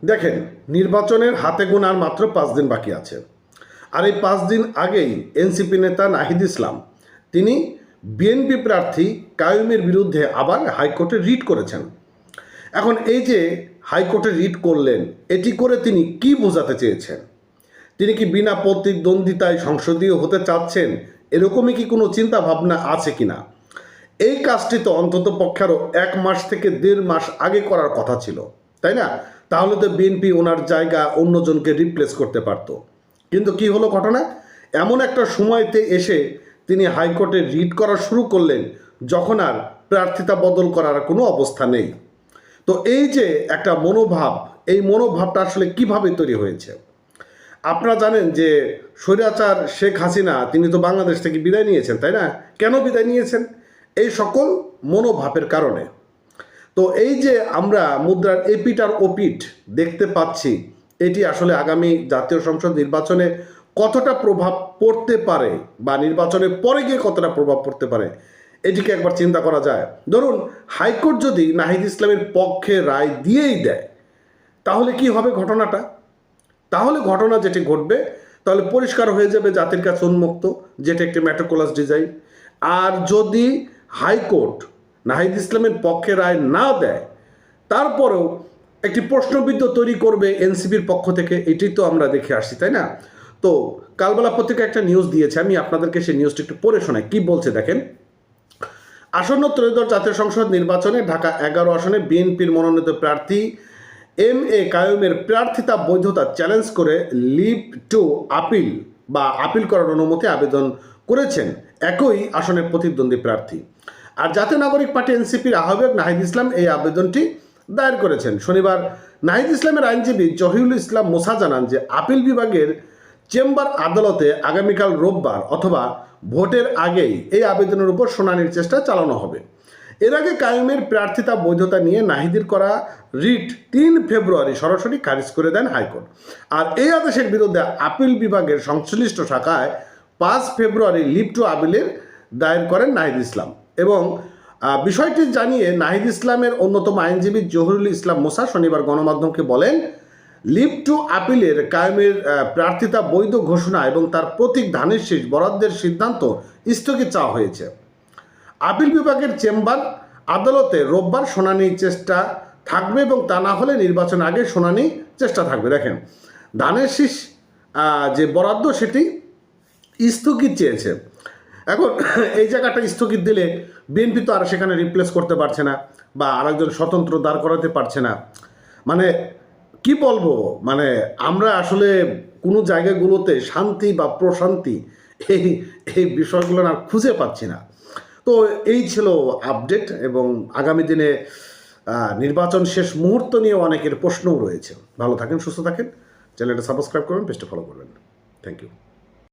দেখেন, নির্বাচনের হাতে গোনার মাত্র 5 দিন বাকি আছে। আর এই 5 দিন আগেই এনসিপি নেতা নাহিদ ইসলাম তিনি বিএনপি প্রার্থী কাইয়ুমের বিরুদ্ধে আবার হাইকোর্টে রিট করেছেন। এখন এই যে হাইকোর্টে রিট করলেন, এটি করে তিনি কি বোঝাতে চেয়েছেন? তিনি কি বিনা প্রতিদ্বন্দ্বিতায় সংসদীয় হতে চাচ্ছেন? এরকমই কি কোনো চিন্তা ভাবনা আছে কিনা? এই কাজটি তো অন্তত পক্ষে আরও 1 মাস থেকে 1.5 মাস আগে করার কথা ছিল, তাই না? তাহলে তো বিএনপি ওনার জায়গা অন্যজনকে রিপ্লেস করতে পারত। কিন্তু কি হলো ঘটনা? এমন একটা সময়তে এসে তিনি হাইকোর্টে রিট করা শুরু করলেন যখন আর প্রার্থিতা বদল করার কোনো অবস্থা নেই। তো এই যে একটা মনোভাব, এই মনোভাবটা আসলে কিভাবে তৈরি হয়েছে? আপনারা জানেন যে স্বৈরাচার শেখ হাসিনা তিনি তো বাংলাদেশ থেকে বিদায় নিয়েছেন, তাই না? কেন বিদায় নিয়েছেন? এই সকল মনোভাবের কারণে। তো এই যে আমরা মুদ্রার এপিট আর ওপিট দেখতে পাচ্ছি, এটি আসলে আগামী জাতীয় সংসদ নির্বাচনে কতটা প্রভাব পড়তে পারে বা নির্বাচনের পরে গিয়ে কতটা প্রভাব পড়তে পারে, এটিকে একবার চিন্তা করা যায়। ধরুন হাইকোর্ট যদি নাহিদ ইসলামের পক্ষে রায় দিয়েই দেয়, তাহলে কি হবে ঘটনাটা? তাহলে ঘটনা যেটি ঘটবে, তাহলে পরিষ্কার হয়ে যাবে জাতির কাছে উন্মুক্ত, যেটা একটি মেট্রোকোলাস ডিজাইন। আর যদি হাইকোর্ট নাহিদ ইসলামের পক্ষে রায় না দেয়, তারপরেও একটি প্রশ্নবিদ্ধ তৈরি করবে এনসিপির পক্ষ থেকে, এটি তো আমরা দেখে আসছি, তাই না? তো কালবেলা পত্রিকা একটা নিউজ দিয়েছে, আমি আপনাদেরকে সেই নিউজটি একটু পড়ে শোনাই। কি বলছে দেখেন। আসন্ন ত্রয়োদশ জাতীয় সংসদ নির্বাচনে ঢাকা 11 আসনে বিএনপির মনোনীত প্রার্থী এম.এ. কাইয়ুমের প্রার্থিতা বৈধতা চ্যালেঞ্জ করে লিভ টু আপিল বা আপিল করার অনুমতি আবেদন করেছেন একই আসনের প্রতিদ্বন্দ্বী প্রার্থী। আর জাতীয় নাগরিক পার্টি এনসিপির আহ্বায়ক নাহিদ ইসলাম এই আবেদনটি দায়ের করেছেন। শনিবার নাহিদ ইসলামের আইনজীবী জহিরুল ইসলাম মোসা জানান যে আপিল বিভাগের চেম্বার আদালতে আগামীকাল রোববার অথবা ভোটের আগেই এই আবেদনের উপর শুনানির চেষ্টা চালানো হবে। এর আগে কাইয়ুমের প্রার্থিতা বৈধতা নিয়ে নাহিদের করা রিট 3 ফেব্রুয়ারি সরাসরি খারিজ করে দেন হাইকোর্ট। আর এই আদেশের বিরুদ্ধে আপিল বিভাগের সংশ্লিষ্ট শাখায় 5 ফেব্রুয়ারি লিভ টু আপিলের দায়ের করেন নাহিদ ইসলাম। এবং বিষয়টি জানিয়ে নাহিদ ইসলামের অন্যতম আইনজীবী জহিরুল ইসলাম মোসা শনিবার গণমাধ্যমকে বলেন, লিভ টু আপিলের কাইয়ুমের প্রার্থিতা বৈধ ঘোষণা এবং তার প্রতীক ধানের শীষ বরাদ্দের সিদ্ধান্ত স্থগিত চাওয়া হয়েছে। আপিল বিভাগের চেম্বার আদালতে রোববার শুনানির চেষ্টা থাকবে এবং তা না হলে নির্বাচন আগে শুনানি চেষ্টা থাকবে। দেখেন, ধানের শীষ যে বরাদ্দ সেটি স্থগিত চেয়েছে। এখন এই জায়গাটা স্থগিত দিলে বিএনপি তো আর সেখানে রিপ্লেস করতে পারছে না বা আরেকজন স্বতন্ত্র দাঁড় করাতে পারছে না। মানে কি বলবো, মানে আমরা আসলে কোনো জায়গাগুলোতে শান্তি বা প্রশান্তি এই বিষয়গুলো আর খুঁজে পাচ্ছি না। তো এই ছিল আপডেট। এবং আগামী দিনে নির্বাচন শেষ মুহূর্ত নিয়ে অনেকের প্রশ্নও রয়েছে। ভালো থাকেন, সুস্থ থাকেন, চ্যানেলটা সাবস্ক্রাইব করবেন, পেজটা ফলো করবেন। Thank you.